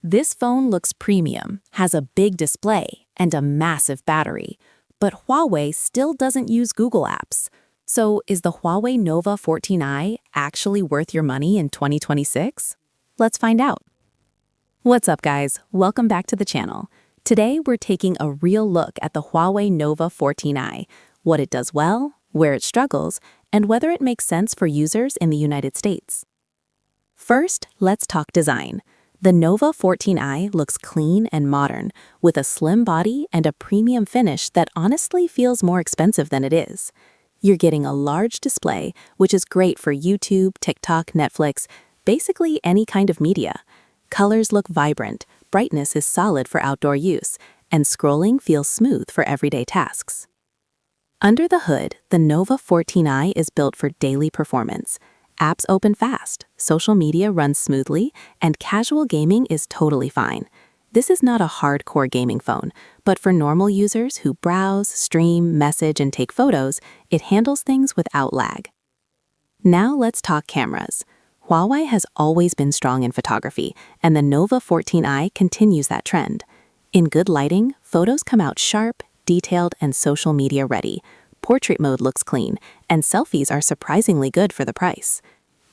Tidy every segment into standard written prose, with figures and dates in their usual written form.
This phone looks premium, has a big display, and a massive battery, but Huawei still doesn't use Google Apps. So is the Huawei Nova 14i actually worth your money in 2026? Let's find out. What's up, guys? Welcome back to the channel. Today, we're taking a real look at the Huawei Nova 14i, what it does well, where it struggles, and whether it makes sense for users in the United States. First, let's talk design. The Nova 14i looks clean and modern, with a slim body and a premium finish that honestly feels more expensive than it is. You're getting a large display, which is great for YouTube, TikTok, Netflix, basically any kind of media. Colors look vibrant, brightness is solid for outdoor use, and scrolling feels smooth for everyday tasks. Under the hood, the Nova 14i is built for daily performance. Apps open fast, social media runs smoothly, and casual gaming is totally fine. This is not a hardcore gaming phone, but for normal users who browse, stream, message, and take photos, it handles things without lag. Now let's talk cameras. Huawei has always been strong in photography, and the Nova 14i continues that trend. In good lighting, photos come out sharp, detailed, and social media ready. Portrait mode looks clean, and selfies are surprisingly good for the price.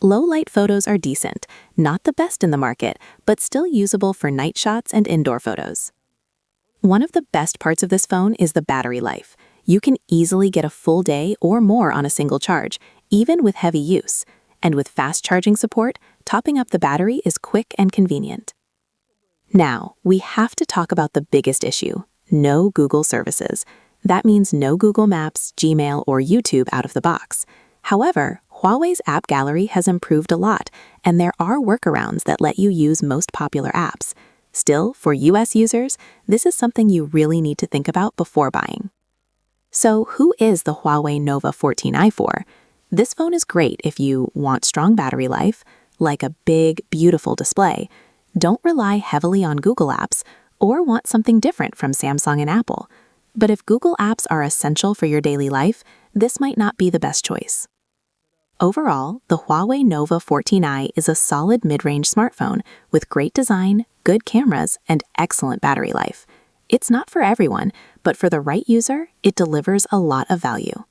Low-light photos are decent, not the best in the market, but still usable for night shots and indoor photos. One of the best parts of this phone is the battery life. You can easily get a full day or more on a single charge, even with heavy use. And with fast charging support, topping up the battery is quick and convenient. Now, we have to talk about the biggest issue: no Google services. That means no Google Maps, Gmail, or YouTube out of the box. However, Huawei's app gallery has improved a lot, and there are workarounds that let you use most popular apps. Still, for US users, this is something you really need to think about before buying. So, who is the Huawei Nova 14i for? This phone is great if you want strong battery life, like a big, beautiful display, don't rely heavily on Google Apps, or want something different from Samsung and Apple. But if Google Apps are essential for your daily life, this might not be the best choice. Overall, the Huawei Nova 14i is a solid mid-range smartphone with great design, good cameras, and excellent battery life. It's not for everyone, but for the right user, it delivers a lot of value.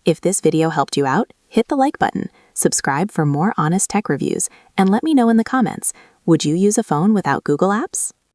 If this video helped you out, hit the like button, subscribe for more honest tech reviews, and let me know in the comments, would you use a phone without Google Apps?